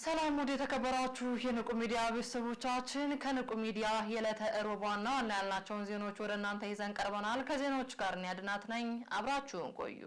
ሰላም ወደ ተከበራችሁ የንቁ ሚዲያ ቤተሰቦቻችን ከንቁ ሚዲያ የዕለተ ሮባና ያልናቸውን ዜናዎች ወደ እናንተ ይዘን ቀርበናል። ከዜናዎች ጋር ኒያድናት ነኝ። አብራችሁን ቆዩ።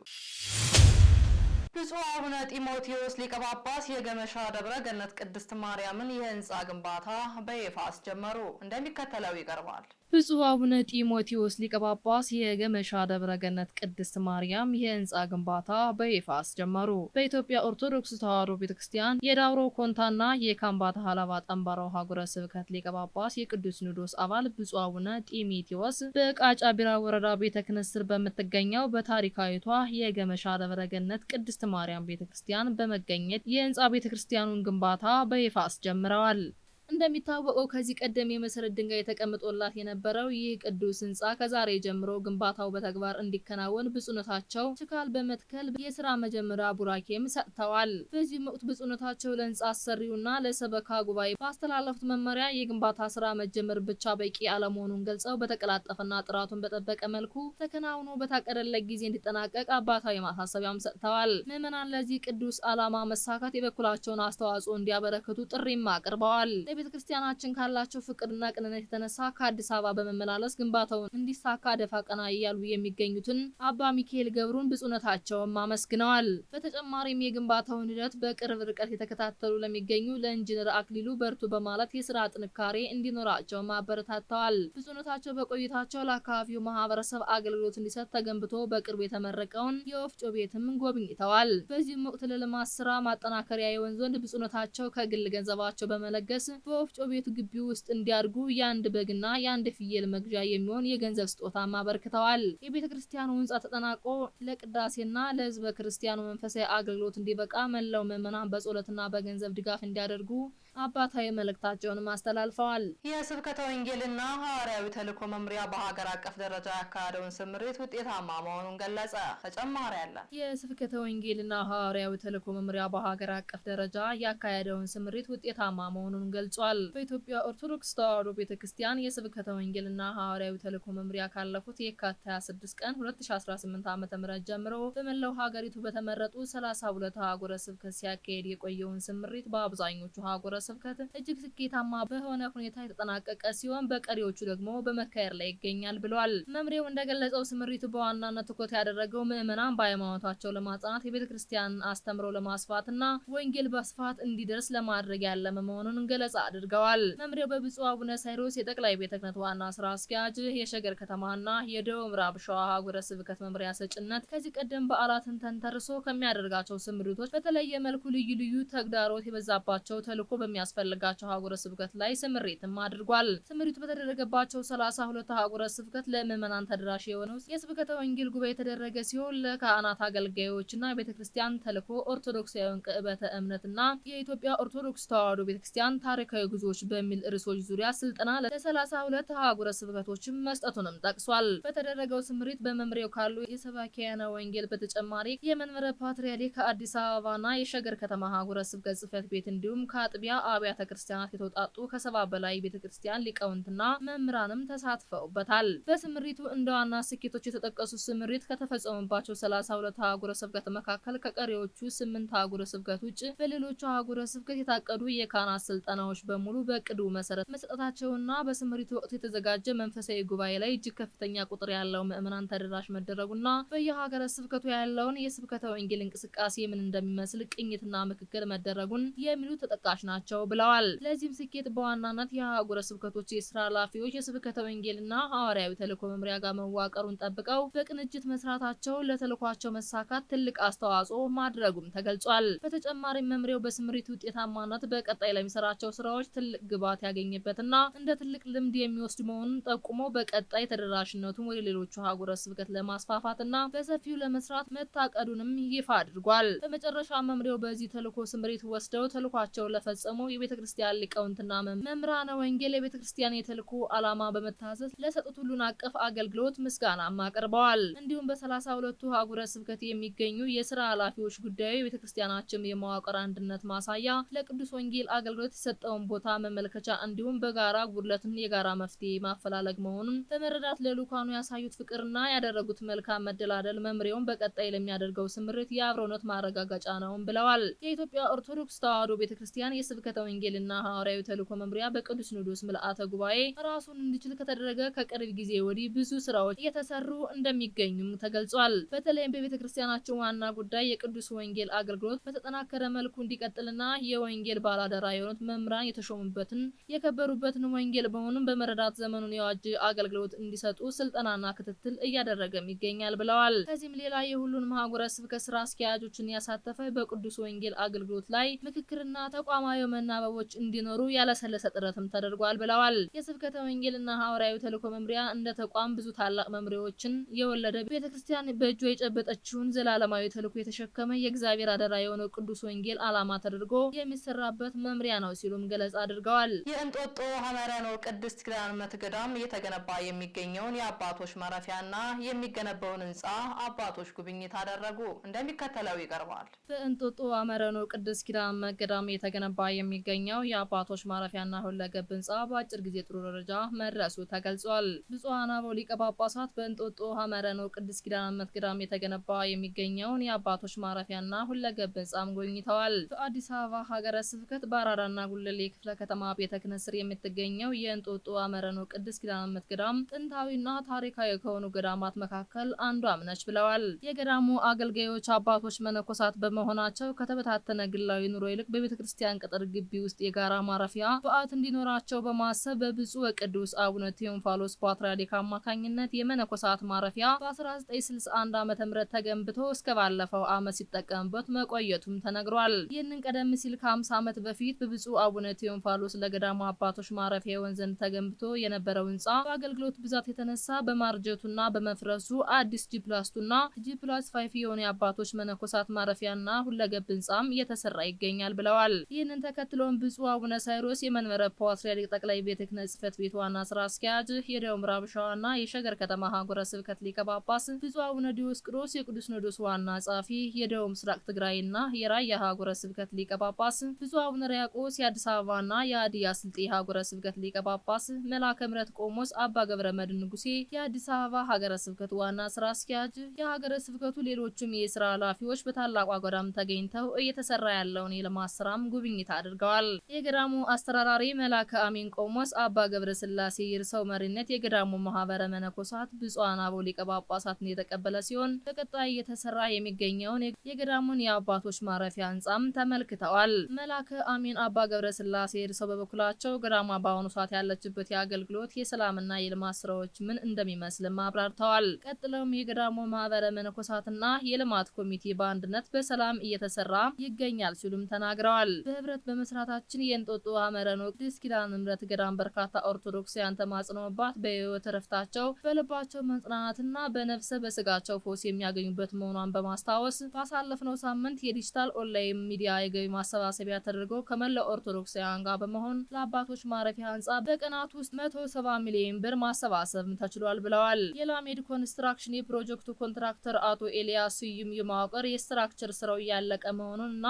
ብፁዕ አቡነ ጢሞቴዎስ ሊቀ ጳጳስ የገመሻ ደብረ ገነት ቅድስት ማርያምን የህንጻ ግንባታ በይፋ አስጀመሩ። እንደሚከተለው ይቀርባል። ብፁዕ አቡነ ጢሞቴዎስ ሊቀ ጳጳስ የገመሻ ደብረ ገነት ቅድስት ማርያም የህንጻ ግንባታ በይፋ አስጀመሩ። በኢትዮጵያ ኦርቶዶክስ ተዋሕዶ ቤተክርስቲያን የዳውሮ ኮንታና የካምባታ ሀላባ ጠምባሮ ሀገረ ስብከት ሊቀ ጳጳስ የቅዱስ ሲኖዶስ አባል ብፁዕ አቡነ ጢሞቴዎስ በቃጫ ቢራ ወረዳ ቤተ ክህነት ስር በምትገኘው በታሪካዊቷ የገመሻ ደብረ ገነት ቅድስት ማርያም ቤተክርስቲያን በመገኘት የህንጻ ቤተክርስቲያኑን ግንባታ በይፋ አስጀምረዋል። እንደሚታወቀው ከዚህ ቀደም የመሰረት ድንጋይ ተቀምጦላት የነበረው ይህ ቅዱስ ህንጻ ከዛሬ ጀምሮ ግንባታው በተግባር እንዲከናወን ብፁዕነታቸው ችካል በመትከል የስራ መጀመሪያ ቡራኬም ሰጥተዋል። በዚህ ወቅት ብፁዕነታቸው ለህንጻ አሰሪውና ለሰበካ ጉባኤ ባስተላለፉት መመሪያ የግንባታ ስራ መጀመር ብቻ በቂ አለመሆኑን ገልጸው በተቀላጠፈና ጥራቱን በጠበቀ መልኩ ተከናውኖ በታቀደለት ጊዜ እንዲጠናቀቅ አባታዊ ማሳሰቢያም ሰጥተዋል። ምዕመናን ለዚህ ቅዱስ ዓላማ መሳካት የበኩላቸውን አስተዋጽኦ እንዲያበረክቱ ጥሪም አቅርበዋል። ቤተ ክርስቲያናችን ካላቸው ፍቅርና ቅንነት የተነሳ ከአዲስ አበባ በመመላለስ ግንባታውን እንዲሳካ ደፋ ቀና እያሉ የሚገኙትን አባ ሚካኤል ገብሩን ብፁዕነታቸውም አመስግነዋል። በተጨማሪም የግንባታውን ሂደት በቅርብ ርቀት የተከታተሉ ለሚገኙ ለኢንጂነር አክሊሉ በርቱ በማለት የስራ ጥንካሬ እንዲኖራቸውም አበረታተዋል። ብፁዕነታቸው በቆይታቸው ለአካባቢው ማህበረሰብ አገልግሎት እንዲሰጥ ተገንብቶ በቅርቡ የተመረቀውን የወፍጮ ቤትም ጎብኝተዋል። በዚህም ወቅት ለልማት ስራ ማጠናከሪያ የሆን ዘንድ ብፁዕነታቸው ከግል ገንዘባቸው በመለገስ በወፍጮ ቤቱ ግቢ ውስጥ እንዲያድጉ የአንድ በግና የአንድ ፍየል መግዣ የሚሆን የገንዘብ ስጦታም አበርክተዋል። የቤተ ክርስቲያኑ ህንጻ ተጠናቆ ለቅዳሴና ለህዝበ ክርስቲያኑ መንፈሳዊ አገልግሎት እንዲበቃ መላው ምዕመናን በጸሎትና በገንዘብ ድጋፍ እንዲያደርጉ አባታዊ መልእክታቸውን አስተላልፈዋል። የስብከተ ወንጌልና ሐዋርያዊ ተልእኮ መምሪያ በሀገር አቀፍ ደረጃ ያካሄደውን ስምሪት ውጤታማ መሆኑን ገለጸ። ተጨማሪ አለ። የስብከተ ወንጌልና ሐዋርያዊ ተልእኮ መምሪያ በሀገር አቀፍ ደረጃ ያካሄደውን ስምሪት ውጤታማ መሆኑን ገልጿል። በኢትዮጵያ ኦርቶዶክስ ተዋሕዶ ቤተክርስቲያን የስብከተ ወንጌልና ሐዋርያዊ ተልእኮ መምሪያ ካለፉት የካቲት 26 ቀን 2018 ዓ.ም ጀምሮ በመላው ሀገሪቱ በተመረጡ 32 ሀገረ ስብከት ሲያካሄድ የቆየውን ስምሪት በአብዛኞቹ ሀገረ ስብከት እጅግ ስኬታማ በሆነ ሁኔታ የተጠናቀቀ ሲሆን በቀሪዎቹ ደግሞ በመካሄድ ላይ ይገኛል ብሏል። መምሪያው እንደገለጸው ስምሪቱ በዋናነት ትኩረት ያደረገው ምዕመናን በሃይማኖታቸው ለማጽናት የቤተክርስቲያንን አስተምሮ ለማስፋትና ወንጌል በስፋት እንዲደርስ ለማድረግ ያለመ መሆኑን ገለጻ አድርገዋል። መምሪያው በብፁዕ አቡነ ሳይሮስ የጠቅላይ ቤተ ክህነት ዋና ስራ አስኪያጅ የሸገር ከተማና የደቡብ ምዕራብ ሸዋ ሀገረ ስብከት መምሪያ ሰጭነት ከዚህ ቀደም በዓላትን ተንተርሶ ከሚያደርጋቸው ስምሪቶች በተለየ መልኩ ልዩ ልዩ ተግዳሮት የበዛባቸው ተልእኮ በሚያስፈልጋቸው ሀገረ ስብከት ላይ ስምሪትም አድርጓል። ስምሪቱ በተደረገባቸው 32 ሀገረ ስብከት ለምዕመናን ተደራሽ የሆነው የስብከተ ወንጌል ጉባኤ የተደረገ ሲሆን ለካህናት አገልጋዮችና ቤተክርስቲያን ተልእኮ ኦርቶዶክሳዊውን ቅበተ እምነትና የኢትዮጵያ ኦርቶዶክስ ተዋሕዶ ቤተክርስቲያን ታሪካዊ ጉዞዎች በሚል ርዕሶች ዙሪያ ስልጠና ለ32 ሀገረ ስብከቶችም መስጠቱንም ጠቅሷል። በተደረገው ስምሪት በመምሪያው ካሉ የሰባኪያነ ወንጌል በተጨማሪ የመንበረ ፓትርያርክ ከአዲስ አበባና የሸገር ከተማ ሀገረ ስብከት ጽሕፈት ቤት እንዲሁም ከአጥቢያ አብያተ ክርስቲያናት የተውጣጡ ከ70 በላይ ቤተክርስቲያን ሊቃውንትና መምህራንም ተሳትፈውበታል። በስምሪቱ እንደ ዋና ስኬቶች የተጠቀሱ ስምሪት ከተፈጸሙባቸው 32 ሀገረ ስብከት መካከል ከቀሪዎቹ 8 ሀገረ ስብከት ውጭ በሌሎቹ ሀገረ ስብከት የታቀዱ የካህናት ስልጠናዎች በሙሉ በቅዱ መሰረት መሰጠታቸውና በስምሪቱ ወቅት የተዘጋጀ መንፈሳዊ ጉባኤ ላይ እጅግ ከፍተኛ ቁጥር ያለው ምዕመናን ተደራሽ መደረጉና በየሀገረ ስብከቱ ያለውን የስብከተ ወንጌል እንቅስቃሴ ምን እንደሚመስል ቅኝትና ምክክር መደረጉን የሚሉ ተጠቃሽ ናቸው ብለዋል። ለዚህም ስኬት በዋናነት የሀገረ ስብከቶች የስራ ኃላፊዎች የስብከተ ወንጌልና ሐዋርያዊ ተልእኮ መምሪያ ጋር መዋቀሩን ጠብቀው በቅንጅት መስራታቸው ለተልእኳቸው መሳካት ትልቅ አስተዋጽኦ ማድረጉም ተገልጿል። በተጨማሪም መምሪያው በስምሪቱ ውጤታማነት በቀጣይ ለሚሰራቸው ስራዎች ትልቅ ግብዓት ያገኘበትና እንደ ትልቅ ልምድ የሚወስድ መሆኑን ጠቁሞ በቀጣይ ተደራሽነቱን ወደ ሌሎቹ ሀገረ ስብከት ለማስፋፋትና በሰፊው ለመስራት መታቀዱንም ይፋ አድርጓል። በመጨረሻ መምሪያው በዚህ ተልእኮ ስምሪት ወስደው ተልኳቸውን ለፈጸሙ የቤተክርስቲያን ሊቃውንትና መምህራነ ወንጌል የቤተክርስቲያን የተልእኮ ዓላማ በመታዘዝ ለሰጡት ሁሉን አቀፍ አገልግሎት ምስጋናም አቅርበዋል። እንዲሁም በ32ቱ ሀገረ ስብከት የሚገኙ የስራ ኃላፊዎች ጉዳዩ የቤተክርስቲያናችን የመዋቅር አንድነት ማሳያ ለቅዱስ ወንጌል አገልግሎት የሰጠው የቦታውን ቦታ መመልከቻ እንዲሁም በጋራ ጉድለትን የጋራ መፍትሄ ማፈላለግ መሆኑን በመረዳት ለልኡካኑ ያሳዩት ፍቅርና ያደረጉት መልካም መደላደል መምሪያውን በቀጣይ ለሚያደርገው ስምሪት የአብሮነት ማረጋገጫ ነው ብለዋል። የኢትዮጵያ ኦርቶዶክስ ተዋሕዶ ቤተክርስቲያን የስብከተ ወንጌልና ሐዋርያዊ ተልእኮ መምሪያ በቅዱስ ሲኖዶስ ምልአተ ጉባኤ ራሱን እንዲችል ከተደረገ ከቅርብ ጊዜ ወዲህ ብዙ ስራዎች እየተሰሩ እንደሚገኙም ተገልጿል። በተለይም በቤተክርስቲያናቸው ዋና ጉዳይ የቅዱስ ወንጌል አገልግሎት በተጠናከረ መልኩ እንዲቀጥልና የወንጌል ባላደራ የሆኑት መምህራን የተሾሙበትን የከበሩበትን ወንጌል በመሆኑም በመረዳት ዘመኑን የዋጀ አገልግሎት እንዲሰጡ ስልጠናና ክትትል እያደረገም ይገኛል ብለዋል። ከዚህም ሌላ የሁሉንም አህጉረ ስብከት ስራ አስኪያጆችን ያሳተፈ በቅዱስ ወንጌል አገልግሎት ላይ ምክክርና ተቋማዊ መናበቦች እንዲኖሩ ያለሰለሰ ጥረትም ተደርጓል ብለዋል። የስብከተ ወንጌልና ሐዋርያዊ ተልእኮ መምሪያ እንደ ተቋም ብዙ ታላቅ መምሪያዎችን የወለደ ቤተክርስቲያን በእጇ የጨበጠችውን ዘላለማዊ ተልእኮ የተሸከመ የእግዚአብሔር አደራ የሆነው ቅዱስ ወንጌል ዓላማ ተደርጎ የሚሰራበት መምሪያ ነው ሲሉም ገለጻ አድርገዋል። የእንጦጦ ሐመረኖ ቅድስት ኪዳነ ምሕረት ገዳም እየተገነባ የሚገኘውን የአባቶች ማረፊያና የሚገነባውን ህንጻ አባቶች ጉብኝት አደረጉ። እንደሚከተለው ይቀርባል። በእንጦጦ ሐመረኖ ቅድስት ኪዳነ ምሕረት ገዳም እየተገነባ የሚገኘው የአባቶች ማረፊያና ሁለገብ ህንጻ በአጭር ጊዜ ጥሩ ደረጃ መድረሱ ተገልጿል። ብፁዓን አበው ሊቀ ጳጳሳት በእንጦጦ ሐመረኖ ቅድስት ኪዳነ ምሕረት ገዳም የተገነባ የሚገኘውን የአባቶች ማረፊያና ሁለገብ ህንጻም ጎብኝተዋል። በአዲስ አበባ ሀገረ ስብከት በአራዳና ጉለሌ ክፍለ ከተማ ቤተ ክህነት ስር የምትገኘው የእንጦጦ ሐመረኖ ቅድስት ኪዳነ ምሕረት ገዳም ጥንታዊና ታሪካዊ ከሆኑ ገዳማት መካከል አንዷም ነች ብለዋል። የገዳሙ አገልጋዮች አባቶች መነኮሳት በመሆናቸው ከተበታተነ ግላዊ ኑሮ ይልቅ በቤተ ክርስቲያን ቅጥር ግቢ ውስጥ የጋራ ማረፊያ በዓት እንዲኖራቸው በማሰብ በብፁዕ ወቅዱስ አቡነ ቴዎፍሎስ ፓትርያርክ አማካኝነት የመነኮሳት ማረፊያ በ1961 ዓ.ም ተገንብቶ እስከ ባለፈው ዓመት ሲጠቀምበት መቆየቱም ተነግሯል። ይህንን ቀደም ሲል ከ50 ዓመት በፊት በብፁዕ አቡነ ቴዎፍሎስ ለገዳሙ አባቶች ማረፊያ ይሆን ዘንድ ተገንብቶ የነበረው ህንጻ በአገልግሎት ብዛት የተነሳ በማርጀቱና በመፍረሱ አዲስ ጂፕላስቱና ጂፕላስ5 የሆነ የአባቶች መነኮሳት ማረፊያና ሁለገብ ህንጻም እየተሰራ ይገኛል ብለዋል። ይህንን ተከትሎም ብፁዕ አቡነ ሳይሮስ የመንበረ ፓትርያርክ ጠቅላይ ቤተ ክህነት ጽሕፈት ቤት ዋና ስራ አስኪያጅ፣ የደቡብ ምዕራብ ሸዋና የሸገር ከተማ ሀገረ ስብከት ሊቀ ጳጳስ፣ ብፁዕ አቡነ ዲዮስቆሮስ የቅዱስ ሲኖዶስ ዋና ጸሐፊ፣ የደቡብ ምስራቅ ትግራይና የራያ ሀገረ ስብከት ሊቀ ጳጳስ፣ ብፁዕ አቡነ ሪያቆስ የአዲስ አበባና የሀዲያ ስልጤ ሀገረ ስብከት ሊቀ ጳጳስ፣ መልአከ ምሕረት ቆሞስ አባ ገብረ መድኅን ንጉሴ የአዲስ አበባ ሀገረ ስብከት ዋና ስራ አስኪያጅ፣ የሀገረ ስብከቱ ሌሎችም የስራ ኃላፊዎች በታላቋ ገዳም ተገኝተው እየተሰራ ያለውን የልማት ስራም ጉብኝት አድርገዋል። የገዳሙ አስተዳዳሪ መልአከ አሚን ቆሞስ አባ ገብረ ስላሴ ይርሰው መሪነት የገዳሙ ማህበረ መነኮሳት ብፁዓን አበው ሊቀ ጳጳሳትን የተቀበለ ሲሆን በቀጣይ እየተሰራ የሚገኘውን የገዳሙን የአባቶች ማረፊያ ህንጻም ተመልክተዋል። መልአከ አሚን አባ ገብረ ስላሴ ይርሰው በበኩላቸው ገዳሟ በአሁኑ ሰዓት ያለችበት የአገልግሎት የሰላምና የልማት ስራዎች ምን እንደሚመስልም አብራርተዋል። ቀጥለውም የገዳሙ ማህበረ መነኮሳትና የልማት ኮሚቴ በአንድነት በሰላም እየተሰራ ይገኛል ሲሉም ተናግረዋል። በህብረት በመስራታችን የእንጦጦ ሐመረኖ ቅድስት ኪዳነ ምሕረት ገዳም በርካታ ኦርቶዶክሳውያን ተማጽነውባት በህይወት ረፍታቸው በልባቸው መጽናናትና በነፍሰ በስጋቸው ፈውስ የሚያገኙበት መሆኗን በማስታወስ ባሳለፍነው ሳምንት የዲጂታል ኦንላይን ሚዲያ የገቢ ማሰባሰቢያ ተደርገው ከመላው ኦርቶዶክሳውያን ጋር በመሆን ለአባቶች ማረፊያ ህንጻ በቀናት ውስጥ 170 ሚሊዮን ብር ማሰባሰብ ተችሏል ብለዋል። የላሜድ ኮንስትራክሽን የፕሮጀክቱ ኮንትራክተር አቶ ኤልያስ ስዩም የማዋቀር የስትራክቸር ስራው እያለቀ መሆኑን እና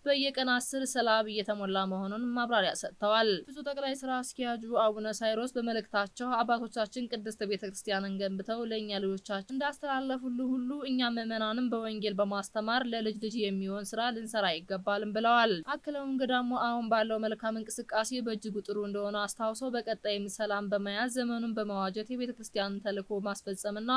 በየቀን 10 ሰላብ እየተሞላ መሆኑን ማብራሪያ ሰጥተዋል። ብፁዕ ጠቅላይ ስራ አስኪያጁ አቡነ ሳይሮስ በመልእክታቸው አባቶቻችን ቅድስት ቤተክርስቲያንን ገንብተው ለእኛ ልጆቻችን እንዳስተላለፉሉ ሁሉ እኛ ምዕመናንም በወንጌል በማስተማር ለልጅ ልጅ የሚሆን ስራ ልንሰራ ይገባልም ብለዋል። አክለውም ገዳሙ አሁን ባለው መልካም እንቅስቃሴ በእጅጉ ጥሩ እንደሆነ አስታውሰው በቀጣይም ሰላም በመያዝ ዘመኑን በመዋጀት የቤተክርስቲያንን ተልዕኮ ማስፈጸምና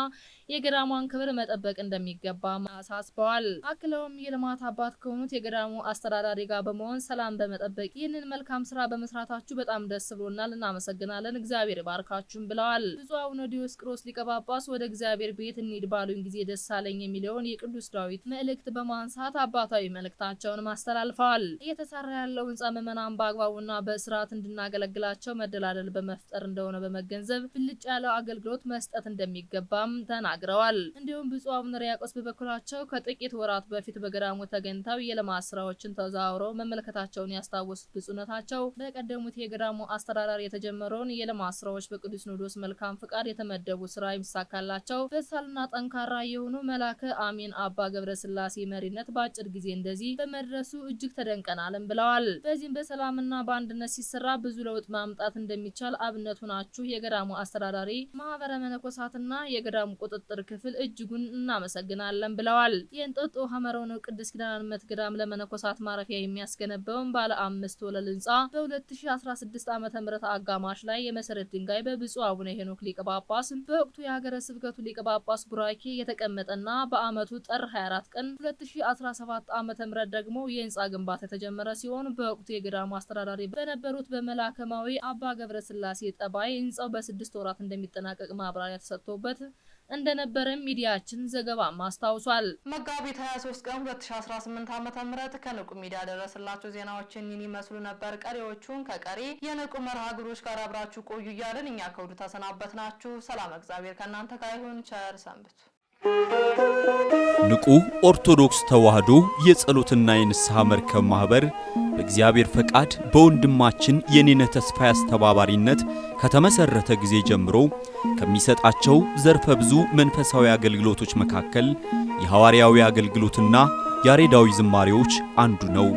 የገዳሟን ክብር መጠበቅ እንደሚገባ አሳስበዋል። አክለውም የልማት አባት ከሆኑት የገዳሙ አስተዳዳሪ ጋር በመሆን ሰላም በመጠበቅ ይህንን መልካም ስራ በመስራታችሁ በጣም ደስ ብሎናል፣ እናመሰግናለን፣ እግዚአብሔር ይባርካችሁም ብለዋል። ብፁዕ አቡነ ዲዮስቆሮስ ሊቀ ጳጳስ ወደ እግዚአብሔር ቤት እንሂድ ባሉኝ ጊዜ ደስ አለኝ የሚለውን የቅዱስ ዳዊት መልእክት በማንሳት አባታዊ መልእክታቸውን አስተላልፈዋል። እየተሰራ ያለው ህንጻ ምዕመናን በአግባቡና በስርዓት እንድናገለግላቸው መደላደል በመፍጠር እንደሆነ በመገንዘብ ብልጭ ያለው አገልግሎት መስጠት እንደሚገባም ተናግረዋል። እንዲሁም ብፁዕ አቡነ ሪያቆስ በበኩላቸው ከጥቂት ወራት በፊት በገዳሙ ተገኝተው የልማት ስራዎች ቦታዎችን ተዛውረው መመልከታቸውን ያስታወሱት ብፁዕነታቸው በቀደሙት የገዳሙ አስተዳዳሪ የተጀመረውን የልማት ስራዎች በቅዱስ ሲኖዶስ መልካም ፍቃድ የተመደቡ ስራ የሚሳካላቸው በሳልና ጠንካራ የሆኑ መላከ አሚን አባ ገብረስላሴ መሪነት በአጭር ጊዜ እንደዚህ በመድረሱ እጅግ ተደንቀናልም ብለዋል። በዚህም በሰላምና በአንድነት ሲሰራ ብዙ ለውጥ ማምጣት እንደሚቻል አብነቱ ናችሁ የገዳሙ አስተዳዳሪ ማህበረ መነኮሳትና የገዳሙ ቁጥጥር ክፍል እጅጉን እናመሰግናለን ብለዋል። የእንጦጦ ሐመረው ቅዱስ ኪዳነ ምሕረት ገዳም ለመነኮሳት ማረፊያ የሚያስገነባውን ባለ 5 ወለል ህንጻ በ2016 ዓ.ም አጋማሽ ላይ የመሰረት ድንጋይ በብፁዕ አቡነ ሄኖክ ሊቀ ጳጳስ በወቅቱ የሀገረ ስብከቱ ሊቀ ጳጳስ ቡራኬ የተቀመጠና በአመቱ ጥር 24 ቀን 2017 ዓ.ም ደግሞ የህንጻ ግንባታ የተጀመረ ሲሆን በወቅቱ የገዳሙ አስተዳዳሪ በነበሩት በመላከማዊ አባ ገብረስላሴ ጠባይ ህንጻው በ6 ወራት እንደሚጠናቀቅ ማብራሪያ ተሰጥቶበት እንደነበረም ሚዲያችን ዘገባ ማስታውሷል። መጋቢት 23 ቀን 2018 ዓ.ም ከንቁ ሚዲያ ደረሰላችሁ ዜናዎችን ይመስሉ ነበር። ቀሪዎቹን ከቀሪ የንቁ መርሃ ግብሮች ጋር አብራችሁ ቆዩ እያልን እኛ ከውዱ ተሰናበትናችሁ። ሰላም እግዚአብሔር ከእናንተ ጋር ይሁን። ቸር ሰንብቱ። ንቁ ኦርቶዶክስ ተዋህዶ የጸሎትና የንስሐ መርከብ ማህበር በእግዚአብሔር ፈቃድ በወንድማችን የኔነ ተስፋዬ አስተባባሪነት ከተመሰረተ ጊዜ ጀምሮ ከሚሰጣቸው ዘርፈ ብዙ መንፈሳዊ አገልግሎቶች መካከል የሐዋርያዊ አገልግሎትና ያሬዳዊ ዝማሬዎች አንዱ ነው።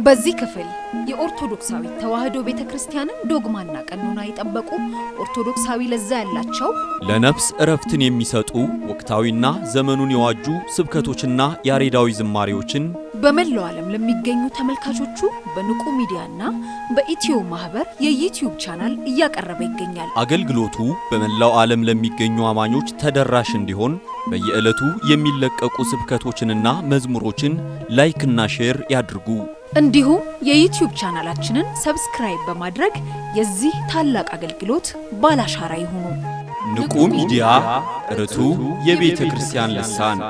በዚህ ክፍል የኦርቶዶክሳዊ ተዋህዶ ቤተክርስቲያንን ዶግማና ቀኖና የጠበቁ ኦርቶዶክሳዊ ለዛ ያላቸው ለነፍስ እረፍትን የሚሰጡ ወቅታዊና ዘመኑን የዋጁ ስብከቶችና ያሬዳዊ ዝማሬዎችን በመላው ዓለም ለሚገኙ ተመልካቾቹ በንቁ ሚዲያና በኢትዮ ማህበር የዩቲዩብ ቻናል እያቀረበ ይገኛል። አገልግሎቱ በመላው ዓለም ለሚገኙ አማኞች ተደራሽ እንዲሆን በየዕለቱ የሚለቀቁ ስብከቶችንና መዝሙሮችን ላይክና ሼር ያድርጉ። እንዲሁም የዩቲዩብ ቻናላችንን ሰብስክራይብ በማድረግ የዚህ ታላቅ አገልግሎት ባላሻራ ይሁኑ። ንቁ ሚዲያ ርቱ የቤተ ክርስቲያን ልሳን